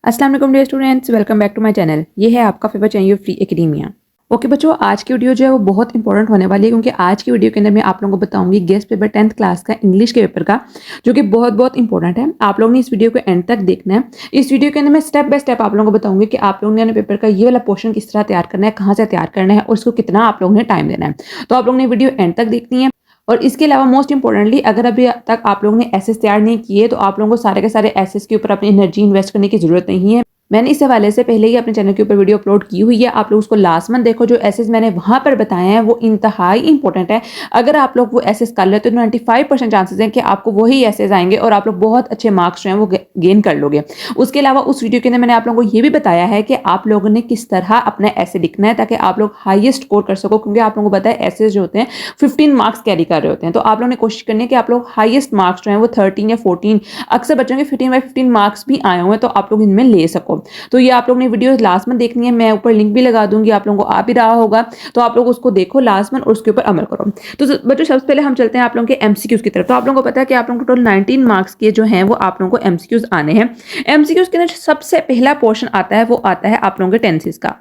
अस्सलाम वालेकुम dear students, welcome back to my channel. ये है आपका favourite channel Free Academia. Okay बच्चों, आज की वीडियो जो है वो बहुत इंपॉर्टेंट होने वाली है क्योंकि आज की वीडियो के अंदर मैं आप लोगों को बताऊंगी गेस्ट पेपर 10th क्लास का इंग्लिश के पेपर का, जो कि बहुत बहुत इंपॉर्टेंट है। आप लोगों ने इस वीडियो को एंड तक देखना है। इस वीडियो के अंदर मैं स्टेप बाय स्टेप आप लोगों को बताऊंगी कि आप लोगों ने पेपर का ये वाला पोर्शन किस तरह तैयार करना है, कहाँ से तैयार करना है और उसको कितना आप लोगों ने टाइम देना है। तो आप लोगों ने वीडियो एंड तक देखनी है। और इसके अलावा मोस्ट इंपॉर्टेंटली, अगर अभी तक आप लोगों ने एसेस तैयार नहीं किए तो आप लोगों को सारे के सारे एसेस के ऊपर अपनी एनर्जी इन्वेस्ट करने की जरूरत नहीं है। मैंने इस हवाले से पहले ही अपने चैनल के ऊपर वीडियो अपलोड की हुई है, आप लोग उसको लास्ट मंथ देखो। जो एसेस मैंने वहां पर बताए हैं वो इंतहाई इंपॉर्टेंट है। अगर आप लोग वो एसेस कर लेते तो 95% चांसेस हैं कि आपको वही एसेस आएंगे और आप लोग बहुत अच्छे मार्क्स जो हैं वो गेन कर लोगे। उसके अलावा उस वीडियो के अंदर मैंने आप लोगों को ये भी बताया है कि आप लोगों ने किस तरह अपना ऐसे लिखना है ताकि आप लोग हाईएस्ट स्कोर कर सको, क्योंकि आप लोगों को पता है एसेस जो होते हैं 15 मार्क्स कैरी कर रहे होते हैं। तो आप लोगों ने कोशिश करनी है कि आप लोग हाईएस्ट मार्क्स जो है वो 13 या 14, अक्सर बच्चों के 15/15 मार्क्स भी आए हुए हैं, तो आप लोग इनमें ले सको। तो ये आप लोग ने वीडियो लास्ट में देखनी है, मैं ऊपर लिंक भी लगा दूंगी, आप लोगों को आ भी रहा होगा, तो आप लोग उसको देखो लास्ट में और उसके ऊपर अमल करो। तो बच्चों सबसे पहले हम चलते हैं आप लोगों के एमसीक्यूज की तरफ। तो आप लोगों को पता है कि आप लोगों को टोटल 19 मार्क्स के जो हैं वो आप लोगों को एमसीक्यूज आने हैं। एमसीक्यूज के अंदर सबसे पहला पोर्शन आता है, वो आता है आप लोगों के टेंसेस का।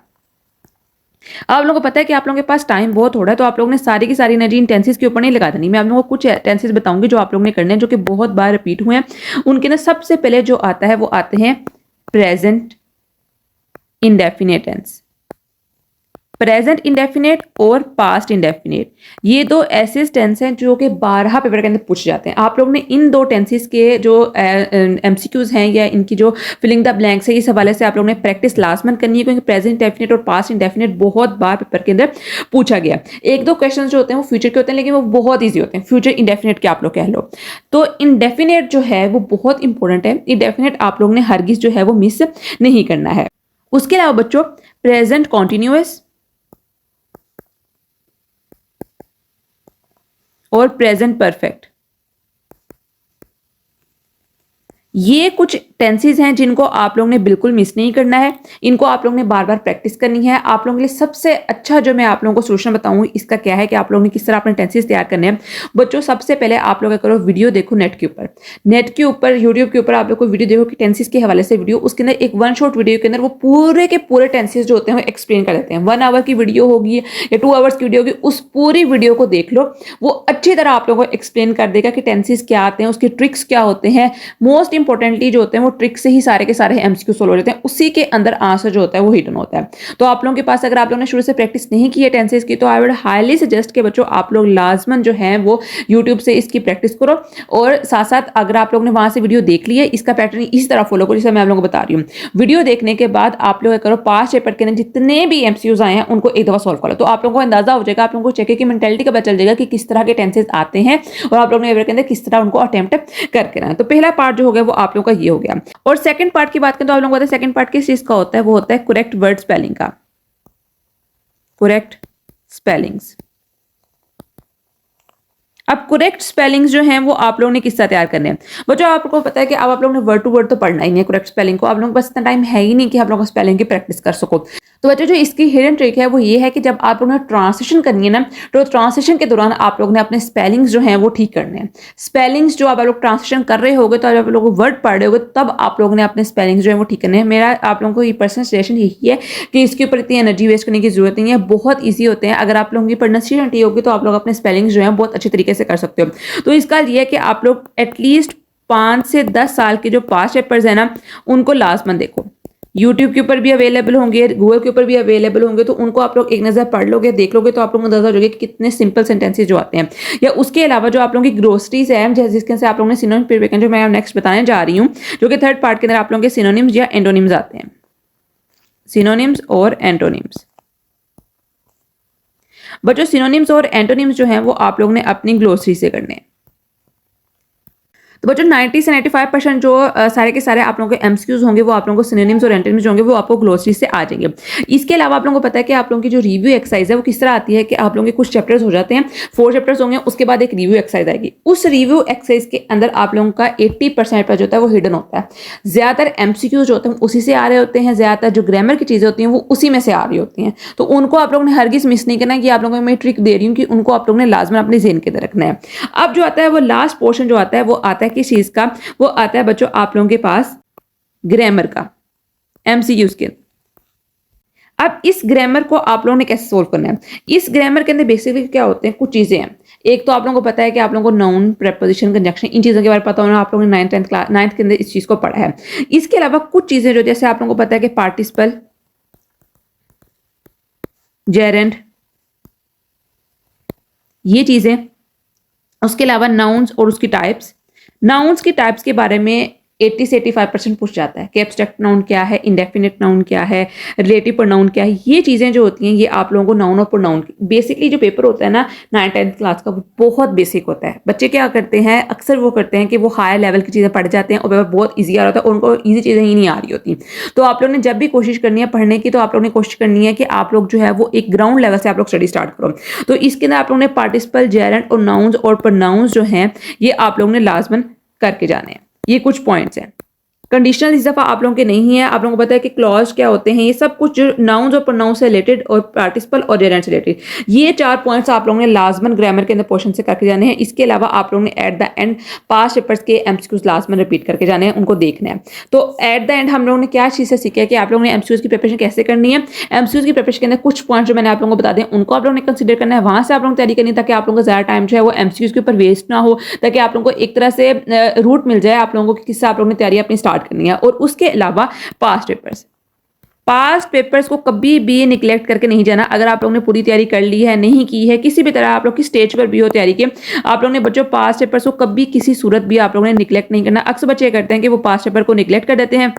आप लोगों को पता है कि आप लोगों के पास टाइम बहुत थोड़ा है, तो आप लोगों ने सारी की सारी एनर्जी इन टेंसेस के ऊपर नहीं लगा देनी। मैं आप लोगों को कुछ टेंसेस बताऊंगी जो आप लोगों ने करने हैं, जो कि बहुत बार रिपीट हुए हैं। उनके अंदर सबसे पहले जो आता है वो आते हैं present indefinite tense, present indefinite और पास्ट इंडेफिनिट। ये दो ऐसे टेंस हैं जो कि 12 पेपर के अंदर पूछ जाते हैं। आप लोग ने इन दो टेंसेस के जो एमसीक्यूज हैं या इनकी जो फिलिंग द ब्लैंक्स है, इस हवाले से आप लोगों ने प्रैक्टिस लास्ट मंथ करनी है, क्योंकि प्रेजेंट इंडेफिनिट और पास्ट इंडेफिनिट बहुत बार पेपर के अंदर पूछा गया। एक दो क्वेश्चन जो होते हैं वो फ्यूचर के होते हैं, लेकिन वो बहुत ईजी होते हैं। फ्यूचर इंडेफिनिट के आप लोग कह लो, तो इंडेफिनिट जो है वो बहुत इंपॉर्टेंट है। इंडेफिनिट आप लोग ने हरगिज जो है वो मिस नहीं करना है। उसके अलावा बच्चों प्रेजेंट कॉन्टिन्यूअस और प्रेजेंट परफेक्ट, ये कुछ टेंसेस हैं जिनको आप लोगों ने बिल्कुल मिस नहीं करना है। इनको आप लोगों ने बार बार प्रैक्टिस करनी है। आप लोगों के लिए सबसे अच्छा जो मैं आप लोगों को सोल्यूशन बताऊंगी इसका क्या है कि आप लोगों ने किस तरह अपने टेंसेस तैयार करने हैं। बच्चों सबसे पहले आप लोग क्या करो, वीडियो देखो नेट के ऊपर, यूट्यूब के ऊपर आप लोग को वीडियो देखो कि टेंसेस के हवाले से वीडियो, उसके अंदर एक वन शॉट वीडियो के अंदर वो पूरे के पूरे टेंसेस जो होते हैं वो एक्सप्लेन कर देते हैं। 1 आवर की वीडियो होगी या 2 आवर्स की वीडियो होगी, उस पूरी वीडियो को देख लो, वो अच्छी तरह आप लोगों को एक्सप्लेन कर देगा कि टेंसेस क्या आते हैं, उसके ट्रिक्स क्या होते हैं। मोस्ट इंपॉर्टेंटली जो होते हैं वो ट्रिक से ही सारे के सारे एमसीक्यू सोल्व हो जाते हैं, उसी के अंदर आंसर जो होता है वो हिडन होता है। तो आप लोगों के पास अगर आप लोगों ने शुरू से प्रैक्टिस नहीं की है टेंसेस की, तो आई वुड हाईली सजेस्ट कि बच्चों आप लोग लाजमन जो है वो यूट्यूब से इसकी प्रैक्टिस करो, और साथ साथ अगर आप लोगों ने वहां से वीडियो देख ली है, इसका पैटर्न इस तरह फॉलो करो जैसे मैं आप लोगों को बता रही हूँ। वीडियो देखने के बाद आप लोग करो, पास्ट पेपर के अंदर जितने भी एमसीक्यूज आए हैं उनको एक दफा सोल्व करो, तो आप लोगों को अंदाजा हो जाएगा, आप लोगों को चेक की मेंटालिटी का पता चल जाएगा कि किस तरह के टेंसेस आते हैं और आप लोगों ने पेपर के अंदर किस तरह उनको अटेम्प्ट करके रहना है। तो पहला पार्ट जो हो गया वो आप लोगों का ये हो गया। और सेकंड पार्ट की बात करें तो आप लोगों को पता है सेकंड पार्ट किस चीज का होता है, वो होता है करेक्ट वर्ड स्पेलिंग का, करेक्ट स्पेलिंग्स। अब करेक्ट स्पेलिंग्स जो हैं वो आप लोगों ने किस तरह तैयार करने हैं। बच्चों आपको पता है कि अब आप लोगों ने वर्ड टू वर्ड तो पढ़ना ही नहीं है करेक्ट स्पेलिंग को, आप लोगों के पास इतना टाइम है ही नहीं कि आप लोगों को स्पेलिंग की प्रैक्टिस कर सको। तो बच्चों जो इसकी हिडन ट्रिक है वो ये है कि जब आप लोगों ने ट्रांसलेशन करनी है ना, तो ट्रांसलेशन के दौरान आप लोगों ने अपने स्पेलिंग्स जो हैं वो ठीक करने हैं। स्पेलिंग्स जो आप लोग ट्रांसलेशन कर रहे होगे, तो आप लोग वर्ड पढ़ रहे होगे, तब आप लोगों ने अपने स्पेलिंग्स जो है वो ठीक करने हैं। मेरा आप लोगों को ये पर्सनल सजेशन यही है कि इसके ऊपर इतनी एनर्जी वेस्ट करने की जरूरत नहीं है, बहुत ईजी होते हैं। अगर आप लोगों की प्रोनाउंसिएशन ठीक होगी तो आप लोग अपने स्पेलिंग्स जो है बहुत अच्छे तरीके से कर सकते हो। तो इसका ये है कि आप लोग एटलीस्ट 5 से 10 साल के जो पास्ट पेपर्स है ना, उनको लास्ट में देखो। यूट्यूब के ऊपर भी अवेलेबल होंगे, गूगल के ऊपर भी अवेलेबल होंगे, तो उनको आप लोग एक नज़र पढ़ लोगे, देख लोगे, तो आप लोगों को अंदाजा हो जाएगा कि कितने सिंपल सेंटेंसेस जो आते हैं। या उसके अलावा जो आप लोगों की ग्रोसरीज है, जिसके से आप लोगों ने सिनोनिम्स प्रिपरेशन जो मैं नेक्स्ट बताने जा रही हूँ, जो कि थर्ड पार्ट के अंदर आप लोगों के सिनोनिम्स या एंटोनिम्स आते हैं, सिनोनिम्स और एंटोनिम्स। बच्चों सिनोनिम्स और एंटोनिम्स जो हैं वो आप लोगों ने अपनी ग्लोसरी से करने हैं। तो बच्चों 90 से 95% जो सारे के सारे आप लोगों के एमसीक्यूज होंगे वो आप लोगों को सिनोनिम्स और एंटोनिम्स जो होंगे वो आपको ग्लोसरी से आ जाएंगे। इसके अलावा आप लोगों को पता है कि आप लोगों की जो रिव्यू एक्सरसाइज है वो किस तरह आती है कि आप लोगों के कुछ चैप्टर्स हो जाते हैं, 4 चैप्टर्स होंगे, उसके बाद एक रिव्यू एक्सरसाइज आएगी। उस रिव्यू एक्सरसाइज के अंदर आप लोगों का 80% जो होता है वो हिडन होता है। ज्यादातर एमसीक्यूज जो होते हैं उसी से आ रहे होते हैं, ज्यादातर जो ग्रामर की चीजें होती हैं वो उसी में से आ रही होती हैं, तो उनको आप लोगों ने हरगिज मिस नहीं करना है। कि आप लोगों को मैं ट्रिक दे रही हूँ कि उनको आप लोगों ने लाजमन अपने ज़हन के अंदर रखना है। अब जो आता है वो लास्ट पोर्शन जो आता है वो आता है किस चीज का, वो आता है बच्चों आप लोगों के पास ग्रामर का। MCQs के। अब इस ग्रामर को आप लोगों ने कैसे सोल्व करना है? इस ग्रामर के अंदर बेसिकली क्या होते हैं, कुछ चीजें हैं। एक तो आप लोगों को पता है कि आप लोगों को नाउन, प्रेपोजिशन, कंजंक्शन, इन चीजों के बारे में पता होना, आप लोगों ने 9th के अंदर इस चीज को पढ़ा है। इसके अलावा कुछ चीजें जो, जैसे आप लोगों को पता है कि पार्टिसिपल, जेरेंड, ये चीजें। उसके अलावा नाउन्स और उसकी टाइप्स। नाउन्स की टाइप्स के बारे में 80 से 85% पूछ जाता है कि एब्स्ट्रैक्ट नाउन क्या है, इंडेफिनिट नाउन क्या है, रिलेटिव प्रोनाउन क्या है। ये चीजें जो होती हैं ये आप लोगों को नाउन और प्रोनाउन की बेसिकली जो पेपर होता है ना 9th-10th क्लास का, वो बहुत बेसिक होता है। बच्चे क्या करते हैं, अक्सर वो करते हैं कि वो हायर लेवल की चीजें पढ़ जाते हैं और पेपर बहुत ईजी आ रहा होता है, उनको ईजी चीजें ही नहीं आ रही होती। तो आप लोगों ने जब भी कोशिश करनी है पढ़ने की, तो आप लोगों ने कोशिश करनी है कि आप लोग जो है वो एक ग्राउंड लेवल से आप लोग स्टडी स्टार्ट करो। तो इसके अंदर आप लोगों ने पार्टिसिपल, जेरेंड और नाउन्स और प्रोनाउंस जो हैं ये आप लोगों ने लाजमन करके जाने हैं। ये कुछ पॉइंट्स हैं। कंडीशनल इस दफा आप लोगों के नहीं है। आप लोगों को पता है कि क्लॉज क्या होते हैं, ये सब कुछ जो नाउन्स और प्रोनाउंस से रिलेटेड और पार्टिसिपल और जेरेंड से रिलेटेड, ये 4 पॉइंट्स आप लोगों ने लाजमन ग्रामर के अंदर पोर्शन से करके जाने हैं। इसके अलावा आप लोगों ने at the end past papers के MCQs लाजमन रिपीट करके जाने हैं, उनको देखना है। तो एट द एंड हम लोगों ने क्या चीज़ से सीखा है कि आप लोगों ने MCQs की प्रिपरेशन कैसे करनी है। MCQs की प्रिपरेशन के अंदर कुछ पॉइंट्स जो मैंने आप लोगों को बता दें, उनको आप लोगों ने कंसिडर करना है, वहां से आप लोगों को तैयारी करनी है, ताकि आप लोगों का ज़्यादा टाइम जो है वो MCQs के ऊपर वेस्ट ना हो, ताकि आप लोगों को एक तरह से रूट मिल जाए आप लोगों को किससे आप लोगों ने तैयारी अपनी स्टार्ट करनी है। और उसके अलावा पास्ट पेपर्स को कभी भी निगलेक्ट करके नहीं जाना। अगर आप लोगों ने पूरी तैयारी कर ली है, नहीं की है, किसी भी तरह आप लोग की स्टेज पर भी हो तैयारी के, आप लोगों ने बच्चों पास्ट पेपर्स को कभी किसी सूरत भी आप लोगों ने निगलेक्ट नहीं करना। अक्सर बच्चे करते हैं कि वो पास्ट पेपर को निगलेक्ट कर देते हैं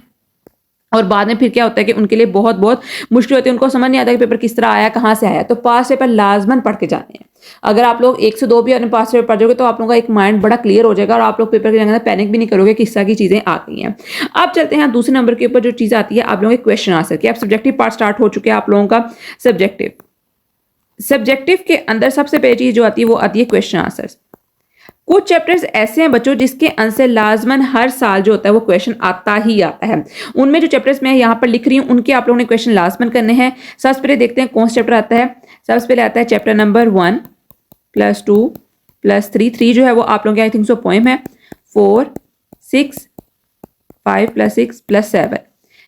और बाद में फिर क्या होता है कि उनके लिए बहुत बहुत मुश्किल होती है, उनको समझ नहीं आता कि पेपर किस तरह आया, कहाँ से आया। तो पास्ट पेपर लाजमन पढ़ के जाने हैं। अगर आप लोग 1 से 2 भी अपने पास्ट पेपर पढ़ जाओगे तो आप लोगों का एक माइंड बड़ा क्लियर हो जाएगा और आप लोग पेपर के जगह पैनिक भी नहीं करोगे कि इस तरह की चीजें आ गई हैं। अब चलते हैं दूसरे नंबर के ऊपर जो चीज आती है आप लोगों के क्वेश्चन आंसर की। अब सब्जेक्टिव पार्ट स्टार्ट हो चुके हैं आप लोगों का। सब्जेक्टिव के अंदर सबसे पहली चीज जो आती है वो आती है क्वेश्चन आंसर्स। कुछ चैप्टर्स ऐसे हैं बच्चों जिसके आंसर लाजमन हर साल जो होता है वो क्वेश्चन आता ही आता है। उनमें जो चैप्टर्स मैं यहाँ पर लिख रही हूँ उनके आप लोगों ने क्वेश्चन लाजमन करने हैं। सबसे पहले देखते हैं कौन सा चैप्टर आता है। सबसे पहले आता है चैप्टर नंबर 1 + 2 + 3। 3 जो है वो आप लोगों के आई थिंक सो पोएम है। 4 6 5 + 6 + 7।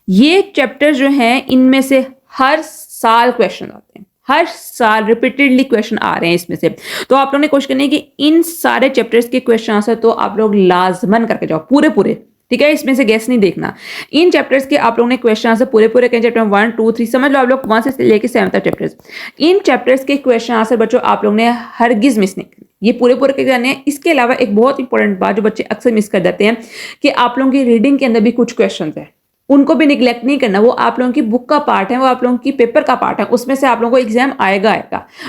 ये चैप्टर जो हैं इनमें से हर साल क्वेश्चन आते हैं, हर साल रिपीटेडली क्वेश्चन आ रहे हैं इसमें से। तो आप लोगों ने कोशिश करनी है कि इन सारे चैप्टर्स के क्वेश्चन आंसर तो आप लोग लाजमन करके जाओ पूरे पूरे, ठीक है। इसमें से गैस नहीं देखना। इन चैप्टर्स के आप लोगों ने क्वेश्चन आंसर पूरे पूरे करें। चैप्टर 1 2 3 समझ लो आप लोग 1 से लेकर 7 तक चैप्टर्स। इन चैप्टर्स के क्वेश्चन आंसर बच्चों आप लोगों ने हरगिज मिस नहीं करने, ये पूरे पूरे के जाने हैं। इसके अलावा एक बहुत इंपॉर्टेंट बात जो बच्चे अक्सर मिस कर जाते हैं कि आप लोगों की रीडिंग के अंदर भी कुछ क्वेश्चन है, उनको भी निगलेक्ट नहीं करना। वो आप लोगों की बुक का पार्ट है, वो आप लोगों की पेपर का पार्ट है, उसमें से आप लोगों को एग्जाम आएगा।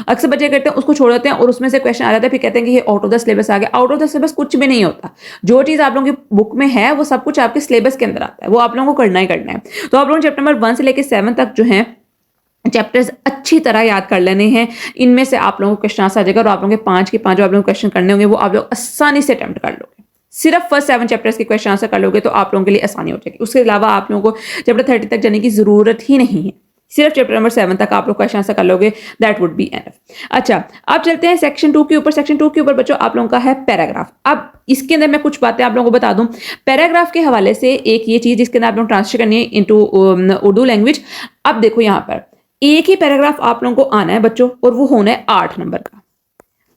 अक्सर बच्चे करते हैं उसको छोड़ देते हैं और उसमें से क्वेश्चन आ जाता है, फिर कहते हैं कि ये आउट ऑफ द सिलेबस आ गया। आउट ऑफ द सिलेबस कुछ भी नहीं होता। जो चीज आप लोगों की बुक में है वो सब कुछ आपके सिलेबस के अंदर आता है, वो आप लोगों को करना ही करना है। तो आप लोगों चैप्टर नंबर 1 से लेकर 7 तक जो है चैप्टर्स अच्छी तरह याद कर लेने हैं। इनमें से आप लोगों को क्वेश्चन आंसर आ जाएगा और आप लोगों के 5 के 5 आप लोगों को क्वेश्चन करने होंगे वो आप लोग आसानी से अटेम्प्ट कर लोगे। सिर्फ फर्स्ट 7 चैप्टर्स के क्वेश्चन आंसर कर लोगे तो आप लोगों के लिए आसानी हो जाएगी। उसके अलावा आप लोगों को चैप्टर 30 तक जाने की जरूरत ही नहीं है। सिर्फ चैप्टर नंबर 7 तक आप लोग क्वेश्चन आंसर कर लोगे, दैट वुड बी एनफ। अच्छा, अब चलते हैं सेक्शन 2 के ऊपर। सेक्शन 2 के ऊपर बच्चों आप लोगों का है पैराग्राफ। अब इसके अंदर मैं कुछ बातें आप लोगों को बता दूं पैराग्राफ के हवाले से। एक ये चीज जिसके अंदर आप लोग ट्रांसलेट करनी है इनटू उर्दू लैंग्वेज। अब देखो यहाँ पर एक ही पैराग्राफ आप लोगों को आना है बच्चों और वो होना है 8 नंबर का।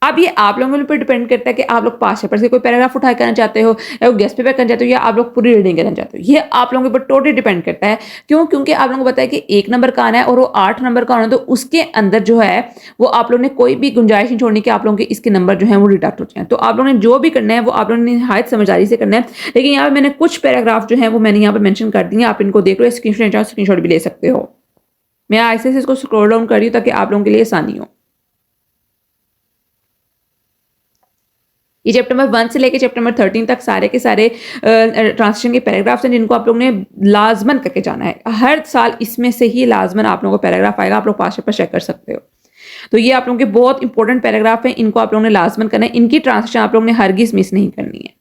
अब ये आप लोगों के ऊपर डिपेंड करता है कि आप लोग पास्ट पेपर से कोई पैराग्राफ उठा करना चाहते हो या गेस्ट पेपर करना चाहते हो या आप लोग पूरी रीडिंग करना चाहते हो। ये आप लोगों के ऊपर टोटली डिपेंड करता है। क्यों? क्योंकि आप लोगों को पता है कि 1 नंबर का आना है और वो 8 नंबर का आना है, तो उसके अंदर जो है वो आप लोगों ने कोई भी गुंजाइश नहीं छोड़नी कि आप लोगों के इसके नंबर जो है वो डिडक्ट हो जाए। तो आप लोगों ने जो भी करना है वो आप लोगों ने निहायत समझदारी से करना है। लेकिन यहाँ पर मैंने कुछ पैराग्राफ जो है वो मैंने यहाँ पर मेंशन कर दिए, आप इनको देख लो, स्क्रीनशॉट भी ले सकते हो। मैं ऐसे से इसको स्क्रॉल डाउन कर रही हूँ ताकि आप लोगों के लिए आसानी हो। ये चैप्टर नंबर 1 से लेकर चैप्टर नंबर 13 तक सारे के सारे ट्रांसलेशन के पैराग्राफ्स हैं जिनको आप लोगों ने लाजमन करके जाना है। हर साल इसमें से ही लाजमन आप लोगों को पैराग्राफ आएगा, आप लोग पास्ट पेपर चेक कर सकते हो। तो ये आप लोगों के बहुत इंपॉर्टेंट पैराग्राफ हैं, इनको आप लोगों ने लाजमन करना है। इनकी ट्रांसलेशन आप लोगों ने हरगिज मिस नहीं करनी है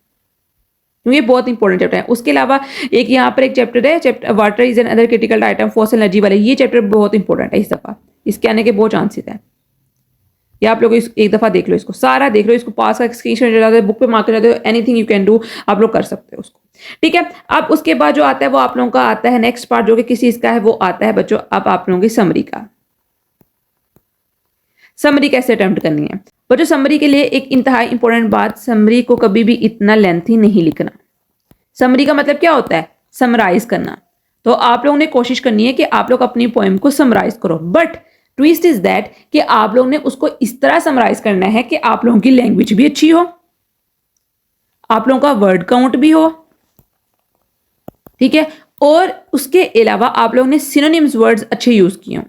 क्योंकि ये बहुत इंपॉर्टेंट चैप्टर है। उसके अलावा एक यहाँ पर एक चैप्टर है, chapter water is an other critical item fossil energy वाले। ये चैप्टर बहुत इंपॉर्टेंट है, इस दफा इसके आने के बहुत चांसेस हैं। ये आप लोग एक दफा देख लो, इसको सारा देख लो, इसको पास का स्क्रीनशॉट ले जाते हो, बुक पे मार्क कर जाते हो, एनीथिंग यू कैन डू, आप लोग कर सकते हो उसको। ठीक है। अब उसके बाद जो आता है वो आप लोगों का आता है नेक्स्ट पार्ट जो कि किस चीज का है, वो आता है बच्चों अब आप लोगों की समरी का। समरी कैसे अटेम्प्ट करनी है बच्चों? समरी के लिए एक इंतहाई इंपॉर्टेंट बात, समरी को कभी भी इतना लेंथी नहीं लिखना। समरी का मतलब क्या होता है? समराइज करना। तो आप लोगों ने कोशिश करनी है कि आप लोग अपनी पोएम को समराइज करो, बट ट्विस्ट इज दैट कि आप लोगों ने उसको इस तरह समराइज करना है कि आप लोगों की लैंग्वेज भी अच्छी हो, आप लोगों का वर्ड काउंट भी हो, ठीक है, और उसके अलावा आप लोगों ने सिनोनिम्स वर्ड्स अच्छे यूज किए हों,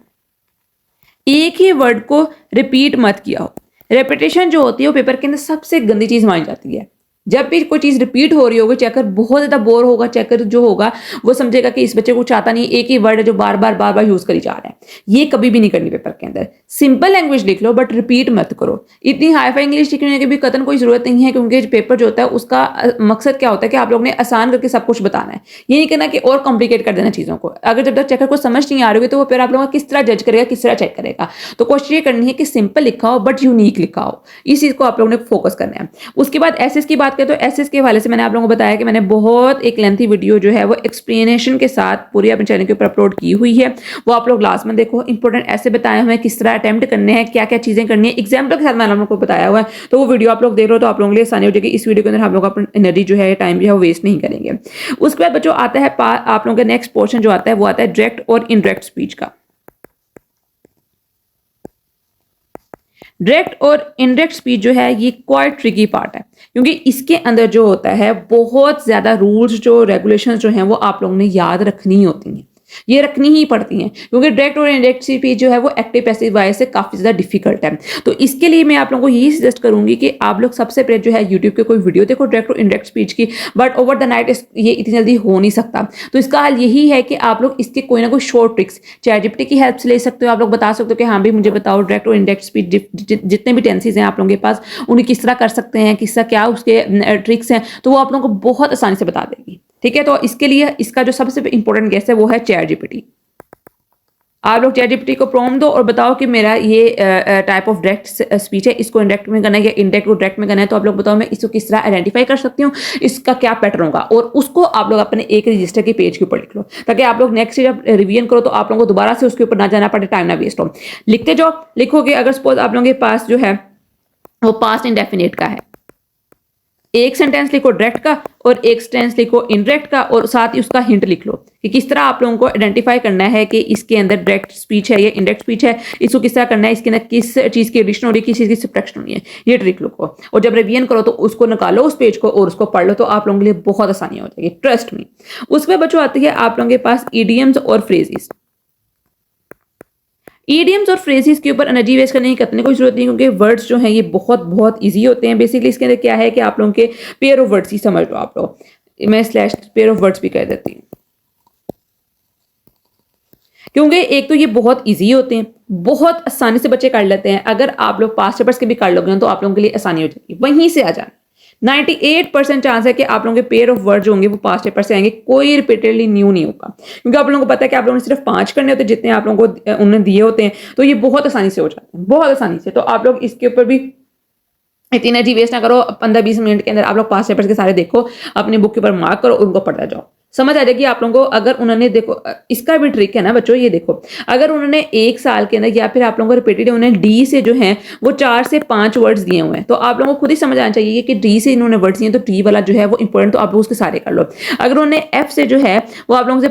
एक ही वर्ड को रिपीट मत किया हो। रेपिटेशन जो होती है वो पेपर के अंदर सबसे गंदी चीज मानी जाती है। जब भी कोई चीज रिपीट हो रही होगी, चेकर बहुत ज्यादा बोर होगा, चेकर जो होगा वो समझेगा कि इस बच्चे को चाहता नहीं, एक ही वर्ड है जो बार बार यूज करी जा रहा है। ये कभी भी नहीं करनी पेपर के अंदर। सिंपल लैंग्वेज लिख लो बट रिपीट मत करो। इतनी हाईफाई इंग्लिश लिखने की भी कतन कोई जरूरत नहीं है, क्योंकि पेपर जो होता है उसका मकसद क्या होता है कि आप लोग ने आसान करके सब कुछ बताना है, ये नहीं कहना कि और कॉम्प्लिकेट कर देना चीजों को। अगर जब तक चेकर को समझ नहीं आ रही होगी तो वो फिर आप लोगों का किस तरह जज करेगा, किस तरह चेक करेगा। तो कोशिश ये करनी है कि सिंपल लिखा हो बट यूनिक लिखा हो, इस चीज को आप लोगों ने फोकस करना है। उसके बाद एसेस की बात करें तो एसेस के हवाले से मैंने आप लोगों को बताया कि मैंने बहुत एक लेंथी वीडियो जो है वो एक्सप्लेनेशन के साथ पूरी अपने चैनल के ऊपर अपलोड की हुई है, वो आप लोग लास्ट में देखो। इंपॉर्टेंट ऐसे बताए हुए हैं किस तरह अटेम्प्ट करने हैं, क्या क्या चीजें करनी है, एग्जाम्पल के साथ मैंने आप लोगों को बताया हुआ है। तो वो वीडियो आप लोग देख लो तो आप लोगों के लिए आसानी हो जाएगी। इस वीडियो के अंदर आप लोग अपनी एनर्जी जो है, टाइम जो है वो वेस्ट नहीं करेंगे। उसके बाद बच्चों आता है आप लोगों का नेक्स्ट पोर्शन जो आता है वो आता है डायरेक्ट और इनडायरेक्ट स्पीच का। डायरेक्ट और इनडायरेक्ट स्पीच जो है ये क्वाइट ट्रिकी पार्ट है, क्योंकि इसके अंदर जो होता है बहुत ज्यादा रूल्स जो रेगुलेशंस जो हैं वो आप लोगों ने याद रखनी होती हैं, ये रखनी ही पड़ती हैं, क्योंकि डायरेक्ट और इनडायरेक्ट स्पीच जो है वो एक्टिव पैसिव वॉइस से काफी ज्यादा डिफिकल्ट है। तो इसके लिए मैं आप लोगों को यही सजेस्ट करूंगी कि आप लोग सबसे पहले जो है यूट्यूब के कोई वीडियो देखो डायरेक्ट और इनडायरेक्ट स्पीच की, बट ओवर द नाइट ये इतनी जल्दी हो नहीं सकता। तो इसका हल यही है कि आप लोग इसके कोई ना कोई शॉर्ट ट्रिक्स चैटजीपीटी की हेल्प से ले सकते हो। आप लोग बता सकते हो कि हाँ भी मुझे बताओ डायरेक्ट और इनडायरेक्ट स्पीच जितने भी टेंसेज हैं आप लोगों के पास उन्हें किस तरह कर सकते हैं, किस तरह क्या उसके ट्रिक्स हैं, तो वो आप लोगों को बहुत आसानी से बता देगी। ठीक है, तो इसके लिए इसका जो सबसे इंपॉर्टेंट गेस्ट है वो है चैटजीपीटी। आप लोग चैटजीपीटी को प्रॉम्प्ट दो और बताओ कि मेरा ये टाइप ऑफ डायरेक्ट स्पीच है, इसको इंडायरेक्ट में करना है या इनडायरेक्ट को डायरेक्ट में करना है, तो आप लोग बताओ मैं इसको किस तरह आइडेंटिफाई कर सकती हूँ, इसका क्या पैटर्न होगा, और उसको आप लोग अपने एक रजिस्टर के पेज के ऊपर लिख लो, ताकि आप लोग नेक्स्ट जब रिवीजन करो तो आप लोगों को दोबारा से उसके ऊपर ना जाना पड़े, टाइम ना वेस्ट हो। लिखते जाओ, लिखोगे। अगर सपोज आप लोगों के पास जो है वो पास्ट इंडेफिनिट का है, एक सेंटेंस लिखो डायरेक्ट का और एक सेंटेंस लिखो इनडायरेक्ट का, और साथ ही उसका हिंट लिख लो कि किस तरह आप लोगों को आइडेंटिफाई करना है कि इसके अंदर डायरेक्ट स्पीच है या इनडायरेक्ट स्पीच है, इसको किस तरह करना है, इसके अंदर किस चीज की एडिशन हो रही है, किस चीज की सब्ट्रैक्शन हो रही है, ये ट्रिक लिखो। और जब रिवीजन करो तो उसको निकालो उस पेज को और उसको पढ़ लो, तो आप लोगों के लिए बहुत आसानी हो जाएगी, ट्रस्ट मी। उसके बाद बच्चों आती है आप लोगों के पास ईडियम्स और फ्रेजेस। ईडियम्स और फ्रेजेस के ऊपर एनर्जी वेस्ट करने की कतने कोई जरूरत नहीं, क्योंकि वर्ड्स जो हैं ये बहुत इजी होते हैं। बेसिकली इसके अंदर क्या है कि आप लोगों के पेयर ऑफ वर्ड्स ही समझ लो आप लोग, मैं स्लैश पेयर ऑफ वर्ड्स भी कह देती हूँ, क्योंकि एक तो ये बहुत इजी होते हैं, बहुत आसानी से बच्चे कर लेते हैं। अगर आप लोग पास्ट पेपर्स के भी कर लोगे तो आप लोगों के लिए आसानी हो जाएगी। वहीं से आ जाना 98% चांस है कि आप लोगों के पेयर ऑफ वर्ड जो होंगे वो पास्ट पेपर से आएंगे, कोई रिपीटेडली न्यू नहीं होगा, क्योंकि आप लोगों को पता है कि आप लोगों ने सिर्फ 5 करने होते हैं जितने आप लोगों को उन्होंने दिए होते हैं, तो ये बहुत आसानी से हो जाते हैं, बहुत आसानी से। तो आप लोग इसके ऊपर भी इतनी एनर्जी वेस्ट ना करो, 15-20 मिनट के अंदर आप लोग पास्ट पेपर्स के सारे देखो, अपनी बुक के ऊपर मार्क करो, उनको पढ़ता जाओ, समझ आ जाएगी आप लोगों को। अगर उन्होंने देखो इसका भी ट्रिक है ना बच्चों, ये देखो अगर उन्होंने एक साल के अंदर या फिर आप लोगों को रिपीटेड उन्होंने डी से जो है वो 4 से 5 वर्ड्स दिए हुए हैं, तो आप लोगों को खुद ही समझ आना चाहिए कि डी से इन्होंने वर्ड्स दिए तो डी वाला जो है वो इंपॉर्टेंट, तो आप लोग उसके सारे कर लो। अगर उन्होंने एफ से जो है वो आप लोगों से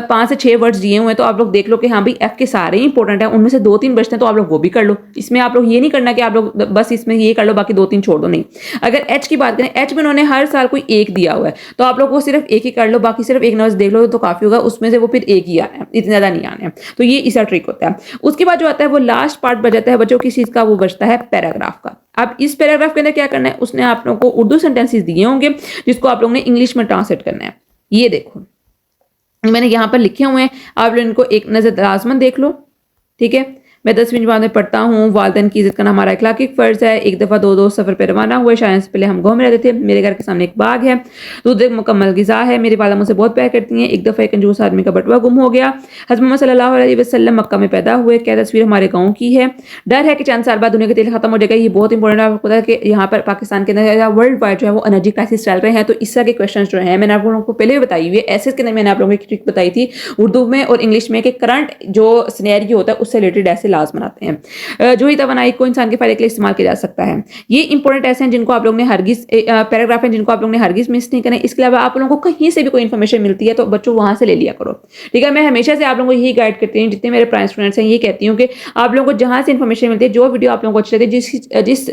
5 से 6 वर्ड्स दिए हुए हैं, तो आप लोग देख लो कि हाँ भाई एफ के सारे ही इंपॉर्टेंट है, उनमें से 2-3 बचते हैं तो आप लोग वो भी कर लो। इसमें आप लोग ये नहीं करना कि आप लोग बस इसमें ये कर लो बाकी 2-3 छोड़ दो, नहीं। अगर एच की बात करें, एच में उन्होंने हर साल कोई एक दिया हुआ है, तो आप लोग वो सिर्फ एक ही कर लो, बाकी सिर्फ एक नंबर देख लो तो काफी होगा, उसमें से वो फिर एक ही आना है, इतना ज्यादा नहीं आना है। तो ये इसका ट्रिक होता है। उसके बाद जो आता है वो लास्ट पार्ट बच जाता है बच्चों किस चीज का, वो बचता है पैराग्राफ का। अब इस पैराग्राफ के अंदर क्या करना है, उसने आप लोगों को उर्दू सेंटेंसेस दिए होंगे जिसको आप लोगों ने इंग्लिश में ट्रांसलेट करना है। ये देखो मैंने यहां पर लिखे हुए हैं, आप लोग इनको एक नजर लाजमन देख लो, ठीक है। मैं 10वीं जमात में पढ़ता हूँ। वालिदैन की इज़्ज़त करना हमारा इखलाकी फ़र्ज़ है। एक दफ़ा 2 दोस्त सफ़र पे रवाना हुए। शादियों से पहले हम गाँव में रहते थे। मेरे घर के सामने एक बाग है। दूध एक मुकम्मल ग़िज़ा है। मेरी वालिदा मुझसे बहुत प्यार करती हैं। एक दफ़ा एक कंजूस आदमी का बटुआ गुम हो गया। हज़रत मोहम्मद सल्लल्लाहु अलैहि वसल्लम मक्का में पैदा हुए। क्या तस्वीर हमारे गाँव की है। डर है कि चंद साल बाद दुनिया का तेल खत्म हो जाएगा। ये बहुत इंपॉर्टेंट है। आपको पता है कि यहाँ पर पाकिस्तान के अंदर या वर्ल्ड वाइड जो है वो एनर्जी क्राइसिस चल रहे हैं। तो इस तरह के क्वेश्चन जो हैं मैंने आप लोगों को पहले भी बताई हुई है। ऐसे के अंदर मैंने आप लोगों को एक ट्रिक बताई थी उर्दू में और इंग्लिश में कि करंट जो सिनेरियो होता है उससे रिलेटेड ऐसे लाज बनाते हैं। जो ही तवानाई को इंसान के फायदे के लिए इस्तेमाल किया जा सकता है। ये इंपॉर्टेंट ऐसे हैं जिनको आप लोगों ने हरगिज पैराग्राफ हैं जिनको आप लोगों ने हरगिज मिस नहीं करना। इसके अलावा आप लोगों को कहीं से भी कोई इन्फॉर्मेशन मिलती है तो बच्चों वहां से ले लिया करो। ठीक है, मैं हमेशा से आप लोगों को यही गाइड करती हूँ, जितने मेरे प्राइम स्टूडेंट्स हैं ये कहती हूँ कि आप लोगों को जहां से इन्फॉर्मेशन मिलती है, जो वीडियो आप लोगों को अच्छी लगती है, जिस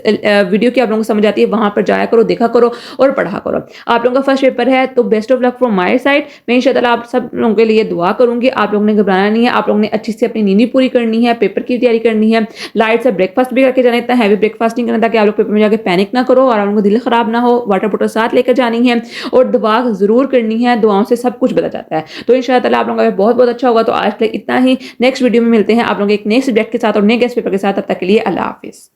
वीडियो की आप लोगों को समझ आती है वहां पर जाया करो, देखा करो और पढ़ा करो। आप लोगों का फर्स्ट पेपर है तो best of luck from my side. मैं इंशाल्लाह आप सब लोगों के लिए दुआ करूंगी। आप लोगों ने घबराना नहीं है। आप लोगों ने अच्छी से अपनी नींद पूरी करनी है, पेपर की तैयारी करनी है, लाइट से ब्रेकफास्ट भी करके जाना, इतना हैवी ब्रेकफास्ट नहीं करना ताकि आप लोग पेपर में जाके पैनिक ना करो और आप लोगों को दिल खराब ना हो। वाटर बोतल साथ लेकर जानी है और दुआ जरूर करनी है। दुआओं से सब कुछ बदल जाता है। तो इंशाल्लाह आप लोगों का बहुत बहुत अच्छा होगा। तो आज तक इतना ही। नेक्स्ट वीडियो में मिलते हैं आप लोगों के एक नए सब्जेक्ट के साथ और नए गेस्ट पेपर के साथ। तब तक के लिए अल्लाह हाफिज।